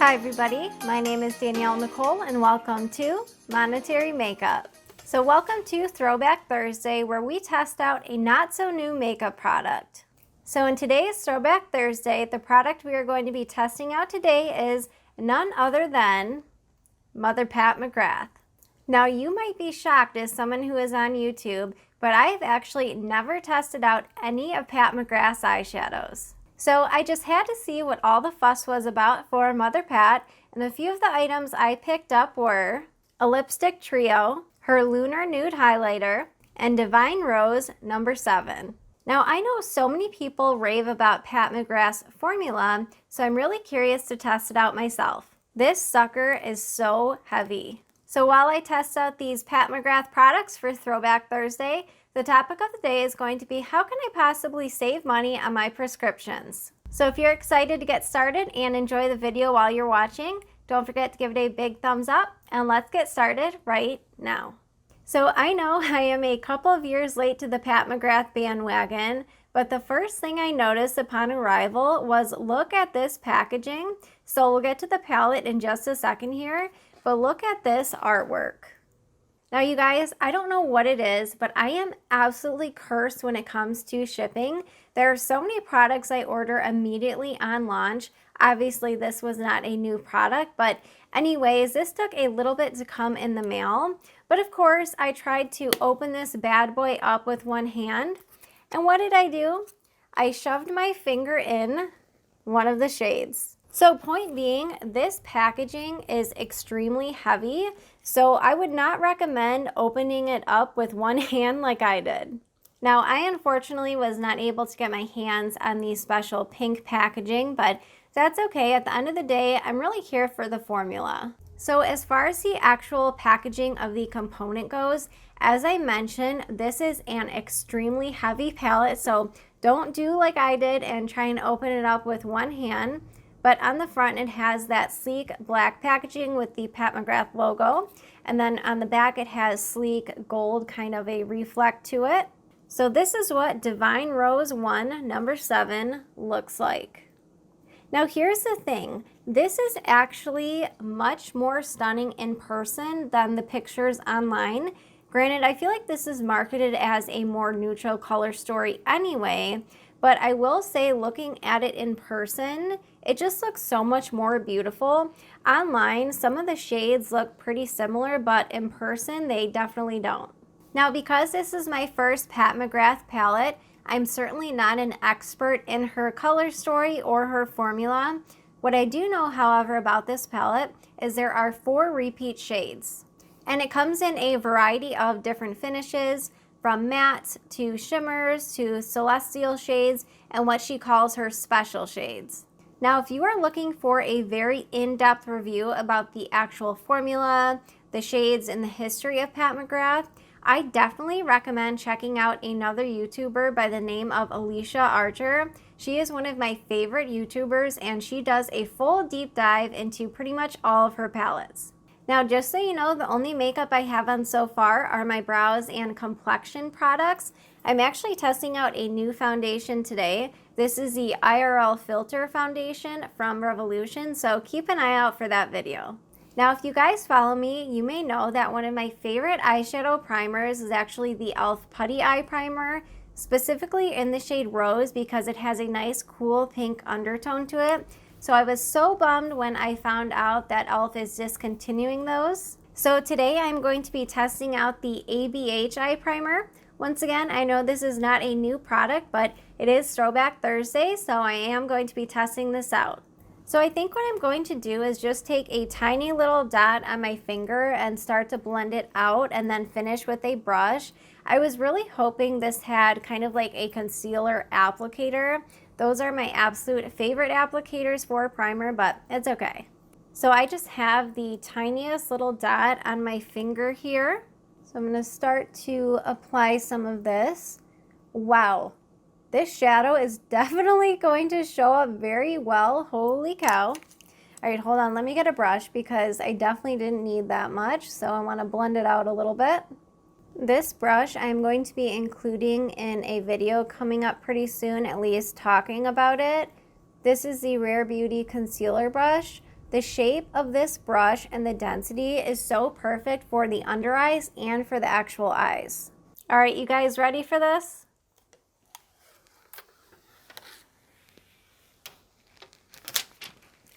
Hi everybody, my name is Danielle Nicole and welcome to Monetary Makeup. So welcome to Throwback Thursday, where we test out a not so new makeup product. So in today's Throwback Thursday, the product we are going to be testing out today is none other than Mother Pat McGrath. Now you might be shocked as someone who is on YouTube, but I've actually never tested out any of Pat McGrath's eyeshadows. So I just had to see what all the fuss was about for Mother Pat, and a few of the items I picked up were a lipstick trio, her Lunar Nude Highlighter, and Divine Rose No. 7. Now I know so many people rave about Pat McGrath's formula, so I'm really curious to test it out myself. This sucker is so heavy. So while I test out these Pat McGrath products for Throwback Thursday, the topic of the day is going to be how can I possibly save money on my prescriptions? So if you're excited to get started and enjoy the video while you're watching, don't forget to give it a big thumbs up, and let's get started right now. So I know I am a couple of years late to the Pat McGrath bandwagon, but the first thing I noticed upon arrival was look at this packaging. So we'll get to the palette in just a second here, but look at this artwork. Now you guys, I don't know what it is, but I am absolutely cursed when it comes to shipping. There are so many products I order immediately on launch. Obviously this was not a new product, but anyways, this took a little bit to come in the mail. But of course, I tried to open this bad boy up with one hand. And what did I do? I shoved my finger in one of the shades. So point being, this packaging is extremely heavy, so I would not recommend opening it up with one hand like I did. Now, I unfortunately was not able to get my hands on the special pink packaging, but that's okay. At the end of the day, I'm really here for the formula. So as far as the actual packaging of the component goes, as I mentioned, this is an extremely heavy palette, so don't do like I did and try and open it up with one hand. But on the front, it has that sleek black packaging with the Pat McGrath logo. And then on the back, it has sleek gold, kind of a reflect to it. So this is what Divine Rose 1 No. 7 looks like. Now here's the thing. This is actually much more stunning in person than the pictures online. Granted, I feel like this is marketed as a more neutral color story anyway, but I will say looking at it in person, it just looks so much more beautiful. Online, some of the shades look pretty similar, but in person, they definitely don't. Now, because this is my first Pat McGrath palette, I'm certainly not an expert in her color story or her formula. What I do know, however, about this palette is there are 4 repeat shades. And it comes in a variety of different finishes, from matte to shimmers to celestial shades and what she calls her special shades. Now, if you are looking for a very in-depth review about the actual formula, the shades, and the history of Pat McGrath, I definitely recommend checking out another YouTuber by the name of Alicia Archer. She is one of my favorite YouTubers, and she does a full deep dive into pretty much all of her palettes. Now, just so you know, the only makeup I have on so far are my brows and complexion products. I'm actually testing out a new foundation today. This is the IRL Filter Foundation from Revolution, so keep an eye out for that video. Now, if you guys follow me, you may know that one of my favorite eyeshadow primers is actually the e.l.f. Putty Eye Primer, specifically in the shade Rose because it has a nice cool pink undertone to it. So I was so bummed when I found out that e.l.f. is discontinuing those. So today I'm going to be testing out the ABH Eye Primer. Once again, I know this is not a new product, but it is Throwback Thursday, so I am going to be testing this out. So I think what I'm going to do is just take a tiny little dot on my finger and start to blend it out and then finish with a brush. I was really hoping this had kind of like a concealer applicator. Those are my absolute favorite applicators for a primer, but it's okay. So I just have the tiniest little dot on my finger here. So I'm going to start to apply some of this. Wow, this shadow is definitely going to show up very well. Holy cow. All right, hold on. Let me get a brush because I definitely didn't need that much. So I want to blend it out a little bit. This brush I'm going to be including in a video coming up pretty soon, at least talking about it. This is the Rare Beauty Concealer Brush The shape of this brush and the density is so perfect for the under eyes and for the actual eyes. All right, you guys ready for this?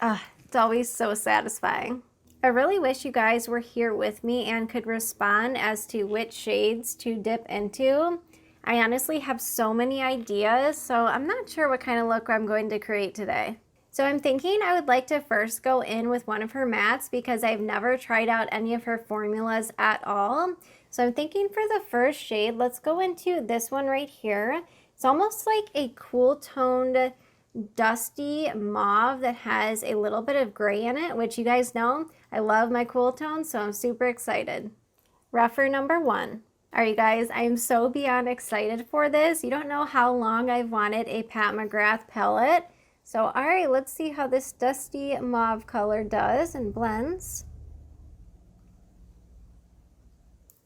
It's always so satisfying. I really wish you guys were here with me and could respond as to which shades to dip into. I honestly have so many ideas, so I'm not sure what kind of look I'm going to create today. So I'm thinking I would like to first go in with one of her mattes because I've never tried out any of her formulas at all. So I'm thinking for the first shade, let's go into this one right here. It's almost like a cool toned, dusty mauve that has a little bit of gray in it, which you guys know, I love my cool tones, so I'm super excited. Rougher number 1. All right, you guys, I am so beyond excited for this. You don't know how long I've wanted a Pat McGrath palette. So, all right, let's see how this dusty mauve color does and blends.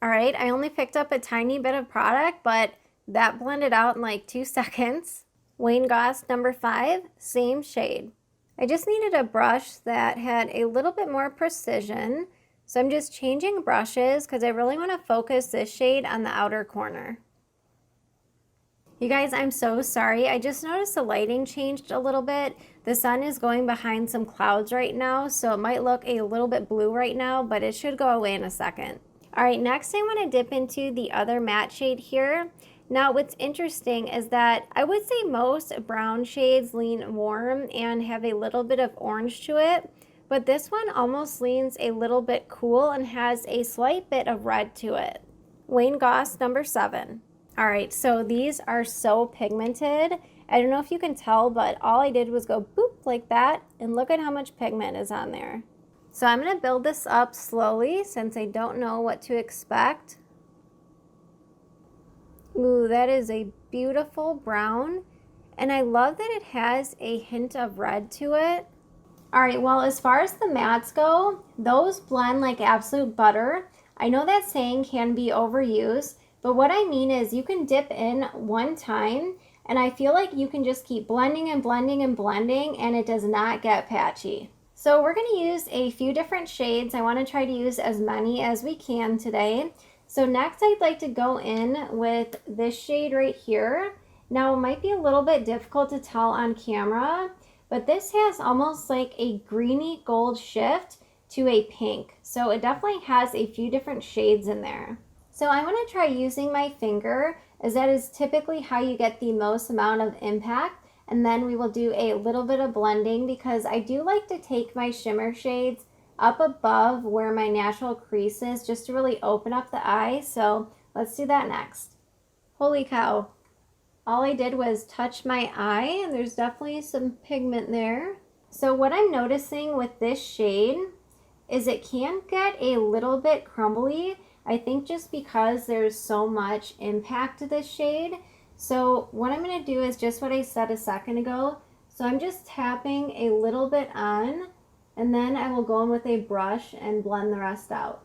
All right, I only picked up a tiny bit of product, but that blended out in like 2 seconds. Wayne Goss number 5, same shade. I just needed a brush that had a little bit more precision. So I'm just changing brushes because I really want to focus this shade on the outer corner. You guys, I'm so sorry. I just noticed the lighting changed a little bit. The sun is going behind some clouds right now, so it might look a little bit blue right now, but it should go away in a second. All right, next I want to dip into the other matte shade here. Now, what's interesting is that I would say most brown shades lean warm and have a little bit of orange to it, but this one almost leans a little bit cool and has a slight bit of red to it. Wayne Goss number 7. All right, so these are so pigmented. I don't know if you can tell, but all I did was go boop like that, and look at how much pigment is on there. So I'm gonna build this up slowly since I don't know what to expect. Ooh, that is a beautiful brown, and I love that it has a hint of red to it. All right, well, as far as the mattes go, those blend like absolute butter. I know that saying can be overused, but what I mean is you can dip in one time, and I feel like you can just keep blending and blending and blending, and it does not get patchy. So we're gonna use a few different shades. I wanna try to use as many as we can today. So next I'd like to go in with this shade right here. Now it might be a little bit difficult to tell on camera, but this has almost like a greeny gold shift to a pink. So it definitely has a few different shades in there. So I'm going to try using my finger, as that is typically how you get the most amount of impact. And then we will do a little bit of blending because I do like to take my shimmer shades up above where my natural crease is just to really open up the eye. So let's do that next. Holy cow. All I did was touch my eye and there's definitely some pigment there. So what I'm noticing with this shade is it can get a little bit crumbly. I think just because there's so much impact to this shade. So what I'm going to do is just what I said a second ago. So I'm just tapping a little bit on, and then I will go in with a brush and blend the rest out.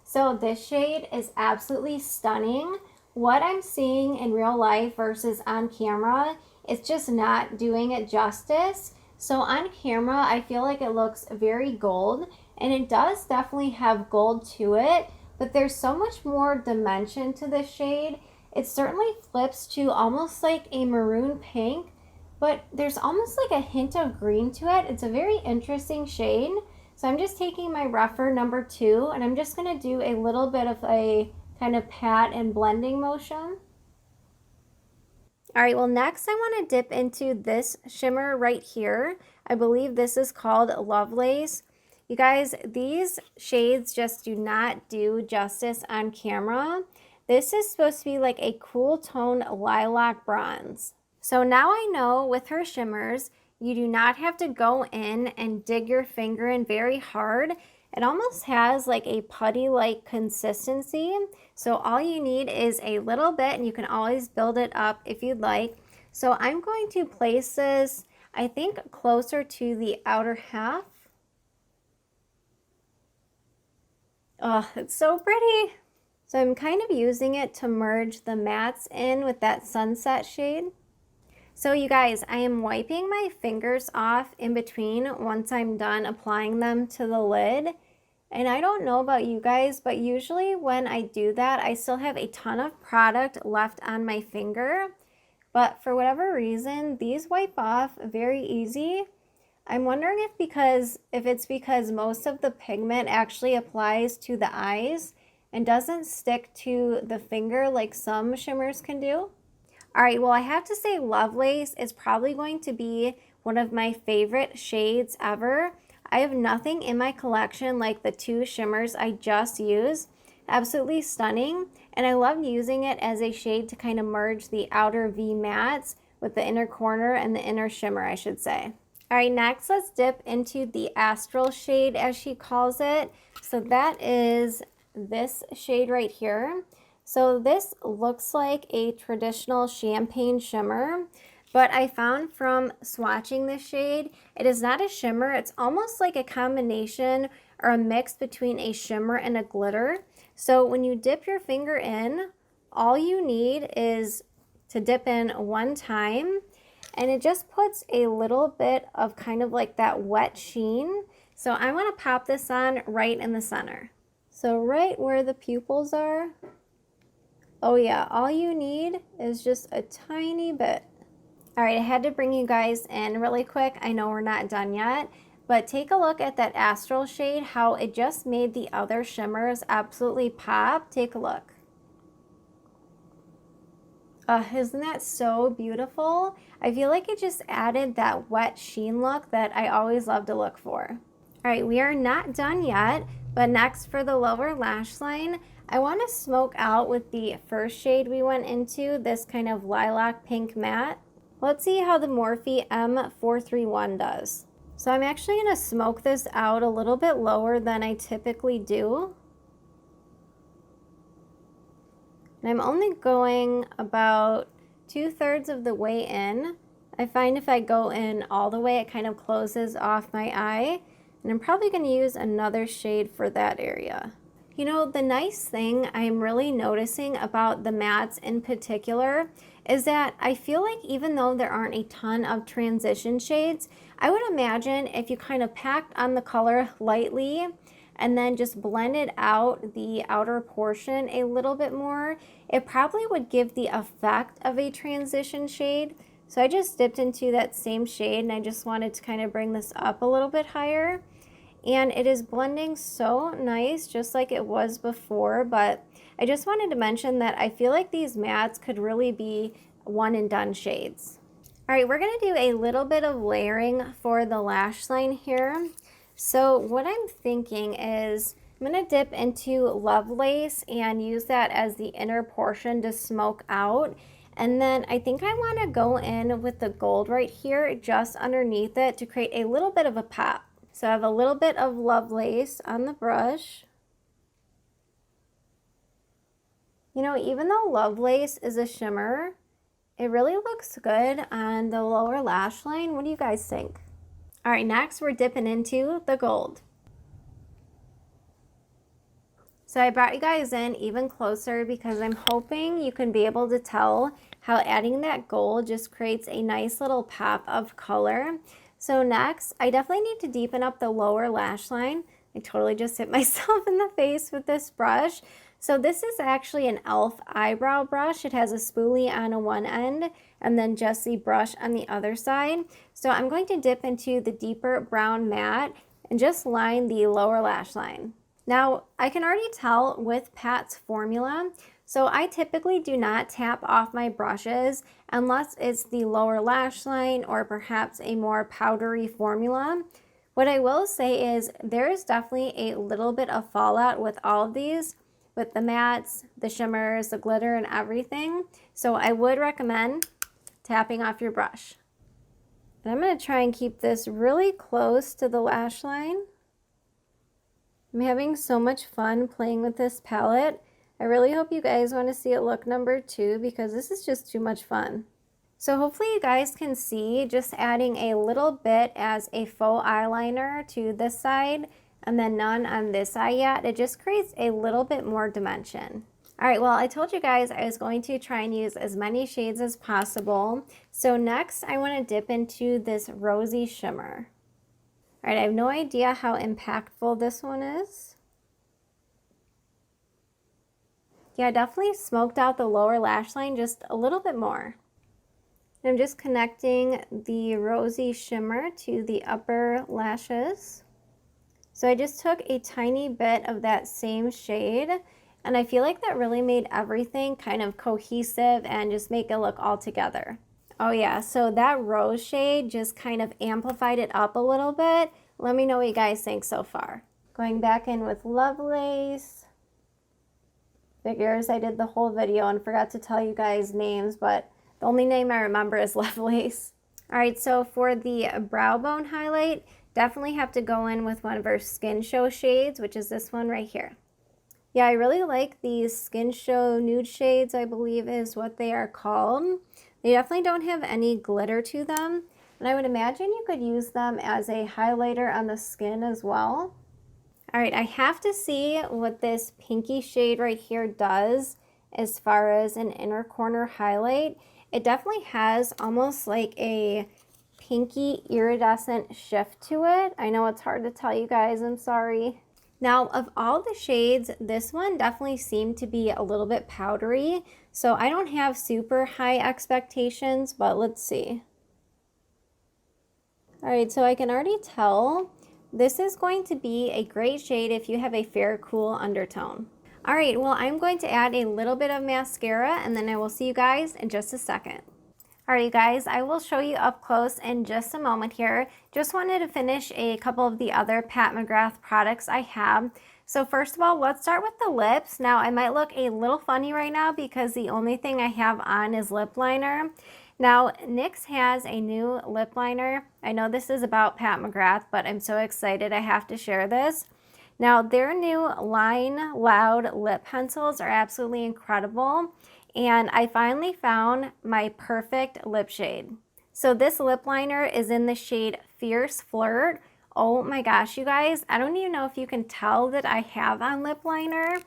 So this shade is absolutely stunning. What I'm seeing in real life versus on camera, it's just not doing it justice. So on camera, I feel like it looks very gold, and it does definitely have gold to it, but there's so much more dimension to this shade. It certainly flips to almost like a maroon pink, but there's almost like a hint of green to it. It's a very interesting shade. So I'm just taking my rougher number 2, and I'm just gonna do a little bit of a kind of pat and blending motion. All right, well, next I want to dip into this shimmer right here. I believe this is called Lovelace. You guys, these shades just do not do justice on camera. This is supposed to be like a cool tone lilac bronze. So now I know with her shimmers, you do not have to go in and dig your finger in very hard. It almost has like a putty-like consistency. So all you need is a little bit, and you can always build it up if you'd like. So I'm going to place this, I think, closer to the outer half. Oh, it's so pretty. So I'm kind of using it to merge the mattes in with that sunset shade. So you guys, I am wiping my fingers off in between once I'm done applying them to the lid. And I don't know about you guys, but usually when I do that, I still have a ton of product left on my finger. But for whatever reason, these wipe off very easy. I'm wondering if it's because most of the pigment actually applies to the eyes and doesn't stick to the finger like some shimmers can do. All right, well, I have to say Lovelace is probably going to be one of my favorite shades ever. I have nothing in my collection like the two shimmers I just used. Absolutely stunning, and I love using it as a shade to kind of merge the outer V mattes with the inner corner and the inner shimmer, I should say. All right, next let's dip into the Astral shade, as she calls it. So that is this shade right here. So this looks like a traditional champagne shimmer, but I found from swatching this shade, it is not a shimmer. It's almost like a combination or a mix between a shimmer and a glitter. So when you dip your finger in, all you need is to dip in one time, and it just puts a little bit of kind of like that wet sheen. So I want to pop this on right in the center. So right where the pupils are. Oh yeah, all you need is just a tiny bit. All right, I had to bring you guys in really quick. I know we're not done yet, but take a look at that Astral shade, how it just made the other shimmers absolutely pop. Take a look. Isn't that so beautiful? I feel like it just added that wet sheen look that I always love to look for. All right, we are not done yet, but next for the lower lash line, I want to smoke out with the first shade we went into, this kind of lilac pink matte. Let's see how the Morphe M431 does. So I'm actually going to smoke this out a little bit lower than I typically do. And I'm only going about 2/3 of the way in. I find if I go in all the way, it kind of closes off my eye. And I'm probably going to use another shade for that area. You know, the nice thing I'm really noticing about the mattes in particular is that I feel like even though there aren't a ton of transition shades, I would imagine if you kind of packed on the color lightly and then just blended out the outer portion a little bit more, it probably would give the effect of a transition shade. So I just dipped into that same shade and I just wanted to kind of bring this up a little bit higher. And it is blending so nice, just like it was before, but I just wanted to mention that I feel like these mattes could really be one and done shades. All right, we're gonna do a little bit of layering for the lash line here. So what I'm thinking is I'm gonna dip into Lovelace and use that as the inner portion to smoke out. And then I think I wanna go in with the gold right here, just underneath it to create a little bit of a pop. So I have a little bit of Lovelace on the brush. You know, even though Lovelace is a shimmer, it really looks good on the lower lash line. What do you guys think? All right, next we're dipping into the gold. So I brought you guys in even closer because I'm hoping you can be able to tell how adding that gold just creates a nice little pop of color. So next, I definitely need to deepen up the lower lash line. I totally just hit myself in the face with this brush. So this is actually an e.l.f. eyebrow brush. It has a spoolie on one end and then just the brush on the other side. So I'm going to dip into the deeper brown matte and just line the lower lash line. Now, I can already tell with Pat's formula, so I typically do not tap off my brushes unless it's the lower lash line or perhaps a more powdery formula. What I will say is there is definitely a little bit of fallout with all of these, with the mattes, the shimmers, the glitter, and everything. So I would recommend tapping off your brush. And I'm going to try and keep this really close to the lash line. I'm having so much fun playing with this palette. I really hope you guys want to see it look number 2 because this is just too much fun. So hopefully you guys can see just adding a little bit as a faux eyeliner to this side and then none on this eye yet. It just creates a little bit more dimension. All right, well, I told you guys I was going to try and use as many shades as possible. So next, I want to dip into this rosy shimmer. All right, I have no idea how impactful this one is. Yeah, definitely smoked out the lower lash line just a little bit more. I'm just connecting the rosy shimmer to the upper lashes. So I just took a tiny bit of that same shade, and I feel like that really made everything kind of cohesive and just make it look all together. Oh yeah, so that rose shade just kind of amplified it up a little bit. Let me know what you guys think so far. Going back in with Lovelace. Figures I did the whole video and forgot to tell you guys names, but the only name I remember is Lovelace. All right, so for the brow bone highlight, definitely have to go in with one of our Skin Show shades, which is this one right here. Yeah, I really like these Skin Show nude shades, I believe is what they are called. They definitely don't have any glitter to them, and I would imagine you could use them as a highlighter on the skin as well. All right, I have to see what this pinky shade right here does as far as an inner corner highlight. It definitely has almost like a pinky iridescent shift to it. I know it's hard to tell you guys, I'm sorry. Now, of all the shades, this one definitely seemed to be a little bit powdery, so I don't have super high expectations, but let's see. All right, so I can already tell this is going to be a great shade if you have a fair, cool undertone. All right, well, I'm going to add a little bit of mascara, and then I will see you guys in just a second. All right, you guys, I will show you up close in just a moment here. Just wanted to finish a couple of the other Pat McGrath products I have. So first of all, let's start with the lips. Now, I might look a little funny right now because the only thing I have on is lip liner. Now, NYX has a new lip liner. I know this is about Pat McGrath, but I'm so excited I have to share this. Now, their new Line Loud lip pencils are absolutely incredible, and I finally found my perfect lip shade. So this lip liner is in the shade Fierce Flirt. Oh my gosh, you guys, I don't even know if you can tell that I have on lip liner,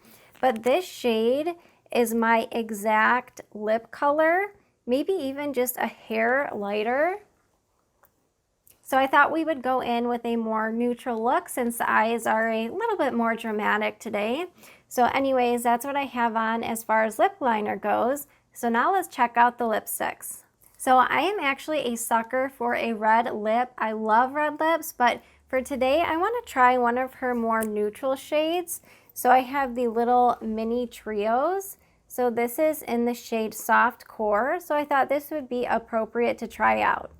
but this shade is my exact lip color. Maybe even just a hair lighter. So I thought we would go in with a more neutral look since the eyes are a little bit more dramatic today. So anyways, that's what I have on as far as lip liner goes. So now let's check out the lipsticks. So I am actually a sucker for a red lip. I love red lips, but for today I want to try one of her more neutral shades. So I have the little mini trios. So this is in the shade Soft Core, so I thought this would be appropriate to try out.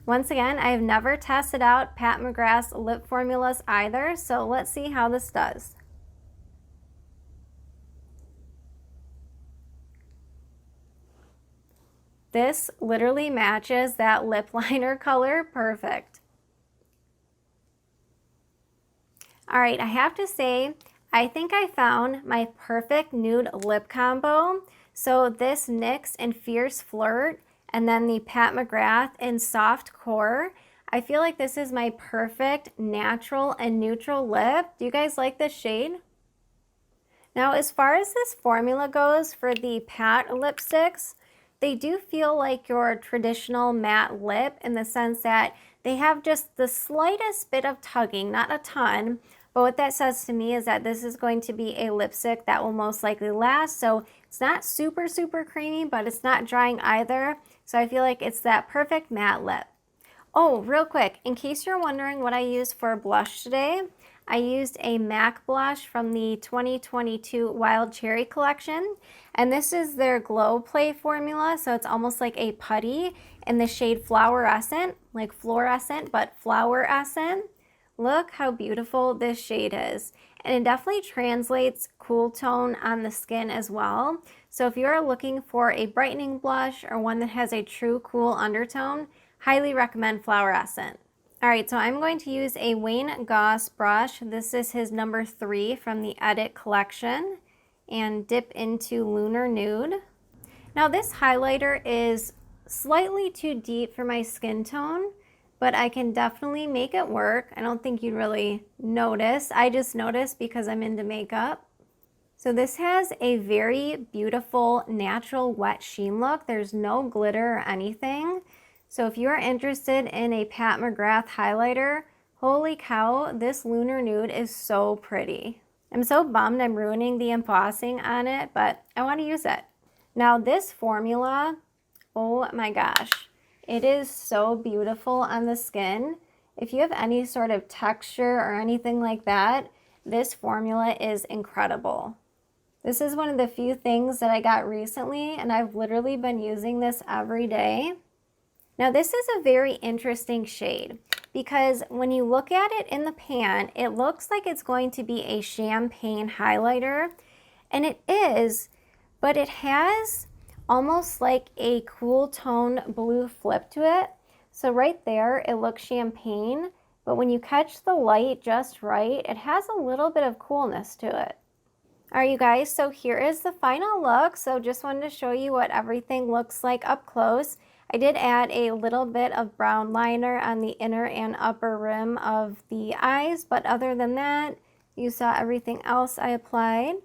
Once again, I have never tested out Pat McGrath's lip formulas either, so let's see how this does. This literally matches that lip liner color perfect. All right, I have to say, I think I found my perfect nude lip combo. So this NYX and Fierce Flirt, and then the Pat McGrath in Soft Core. I feel like this is my perfect natural and neutral lip. Do you guys like this shade? Now, as far as this formula goes for the Pat lipsticks, they do feel like your traditional matte lip in the sense that they have just the slightest bit of tugging, not a ton. But what that says to me is that this is going to be a lipstick that will most likely last. So it's not super, super creamy, but it's not drying either. So I feel like it's that perfect matte lip. Oh, real quick, in case you're wondering what I used for blush today, I used a MAC blush from the 2022 Wild Cherry collection. And this is their Glow Play formula. So it's almost like a putty in the shade Flowerescent, like fluorescent, but flowerescent. Look how beautiful this shade is. And it definitely translates cool tone on the skin as well. So if you're looking for a brightening blush or one that has a true cool undertone, highly recommend Flowerescent. All right, so I'm going to use a Wayne Goss brush. This is his number 3 from the Edit collection, and dip into Lunar Nude. Now this highlighter is slightly too deep for my skin tone, but I can definitely make it work. I don't think you'd really notice. I just noticed because I'm into makeup. So this has a very beautiful natural wet sheen look. There's no glitter or anything. So if you're interested in a Pat McGrath highlighter, holy cow, this Lunar Nude is so pretty. I'm so bummed I'm ruining the embossing on it, but I want to use it. Now this formula, oh my gosh, it is so beautiful on the skin. If you have any sort of texture or anything like that, this formula is incredible. This is one of the few things that I got recently, and I've literally been using this every day. Now this is a very interesting shade because when you look at it in the pan, it looks like it's going to be a champagne highlighter, and it is, but it has almost like a cool tone blue flip to it. So right there, it looks champagne, but when you catch the light just right, it has a little bit of coolness to it. All right, you guys, so here is the final look. So just wanted to show you what everything looks like up close. I did add a little bit of brown liner on the inner and upper rim of the eyes, but other than that, you saw everything else I applied.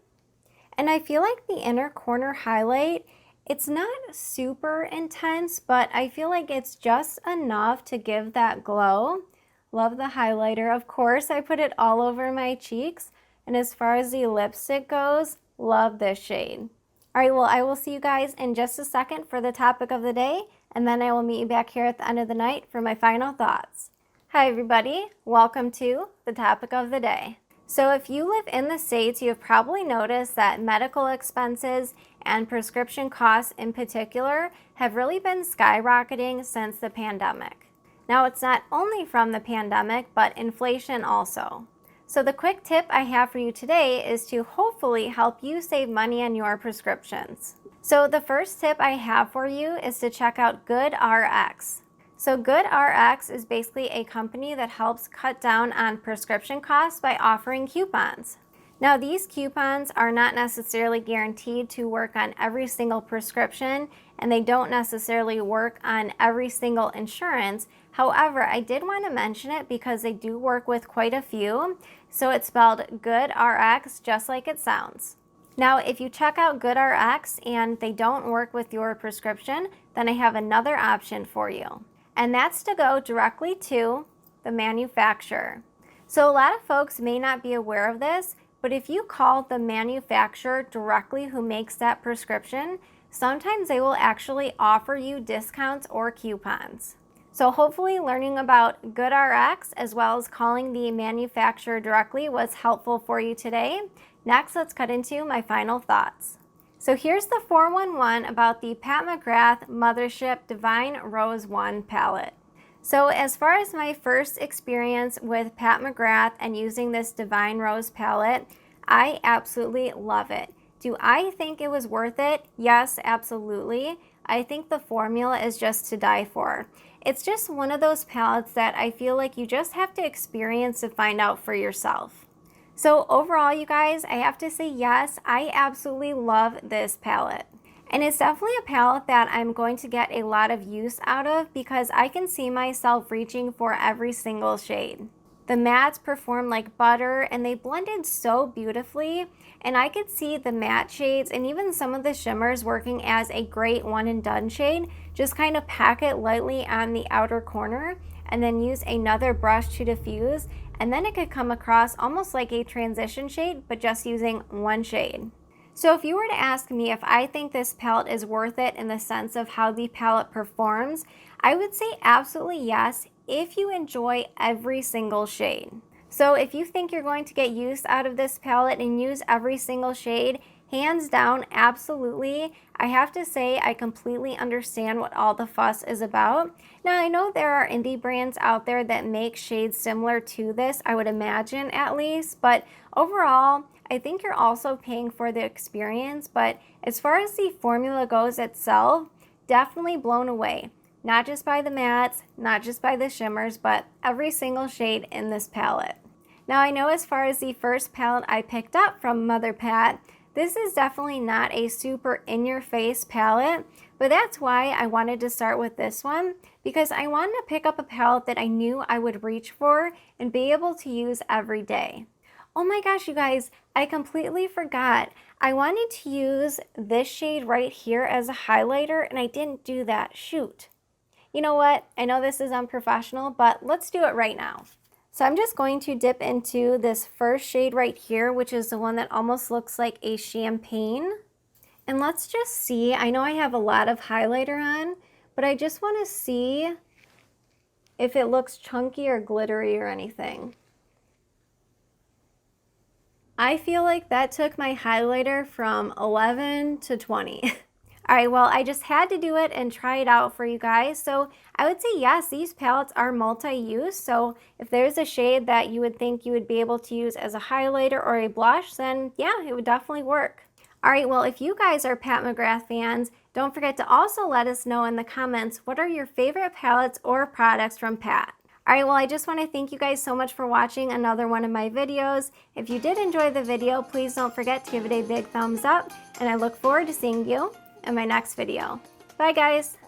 And I feel like the inner corner highlight, it's not super intense, but I feel like it's just enough to give that glow. Love the highlighter. Of course, I put it all over my cheeks. And as far as the lipstick goes, love this shade. All right, well, I will see you guys in just a second for the topic of the day, and then I will meet you back here at the end of the night for my final thoughts. Hi, everybody. Welcome to the topic of the day. So if you live in the States, you have probably noticed that medical expenses and prescription costs in particular have really been skyrocketing since the pandemic. Now, it's not only from the pandemic, but inflation also. So the quick tip I have for you today is to hopefully help you save money on your prescriptions. So the first tip I have for you is to check out GoodRx. So GoodRx is basically a company that helps cut down on prescription costs by offering coupons. Now these coupons are not necessarily guaranteed to work on every single prescription, and they don't necessarily work on every single insurance. However, I did want to mention it because they do work with quite a few. So it's spelled GoodRx, just like it sounds. Now, if you check out GoodRx and they don't work with your prescription, then I have another option for you. And that's to go directly to the manufacturer. So a lot of folks may not be aware of this, but if you call the manufacturer directly who makes that prescription, sometimes they will actually offer you discounts or coupons. So hopefully learning about GoodRx as well as calling the manufacturer directly was helpful for you today. Next, let's cut into my final thoughts. So here's the 411 about the Pat McGrath Motherships Divine Rose 1 palette. So as far as my first experience with Pat McGrath and using this Divine Rose palette, I absolutely love it. Do I think it was worth it? Yes, absolutely. I think the formula is just to die for. It's just one of those palettes that I feel like you just have to experience to find out for yourself. So overall, you guys, I have to say yes, I absolutely love this palette. And it's definitely a palette that I'm going to get a lot of use out of because I can see myself reaching for every single shade. The mattes perform like butter and they blended so beautifully, and I could see the matte shades and even some of the shimmers working as a great one and done shade. Just kind of pack it lightly on the outer corner and then use another brush to diffuse, and then it could come across almost like a transition shade, but just using one shade. So if you were to ask me if I think this palette is worth it in the sense of how the palette performs, I would say absolutely yes if you enjoy every single shade. So if you think you're going to get use out of this palette and use every single shade, hands down, absolutely. I have to say I completely understand what all the fuss is about. Now I know there are indie brands out there that make shades similar to this, I would imagine at least, but overall, I think you're also paying for the experience. But as far as the formula goes itself, definitely blown away. Not just by the mattes, not just by the shimmers, but every single shade in this palette. Now I know as far as the first palette I picked up from Mother Pat, this is definitely not a super in-your-face palette, but that's why I wanted to start with this one, because I wanted to pick up a palette that I knew I would reach for and be able to use every day. Oh my gosh, you guys, I completely forgot. I wanted to use this shade right here as a highlighter, and I didn't do that. Shoot. You know what? I know this is unprofessional, but let's do it right now. So I'm just going to dip into this first shade right here, which is the one that almost looks like a champagne. And let's just see, I know I have a lot of highlighter on, but I just want to see if it looks chunky or glittery or anything. I feel like that took my highlighter from 11 to 20. All right, well, I just had to do it and try it out for you guys. So I would say yes, these palettes are multi-use. So if there's a shade that you would think you would be able to use as a highlighter or a blush, then yeah, it would definitely work. All right, well, if you guys are Pat McGrath fans, don't forget to also let us know in the comments what are your favorite palettes or products from Pat. All right, well, I just want to thank you guys so much for watching another one of my videos. If you did enjoy the video, please don't forget to give it a big thumbs up, and I look forward to seeing you in my next video. Bye, guys.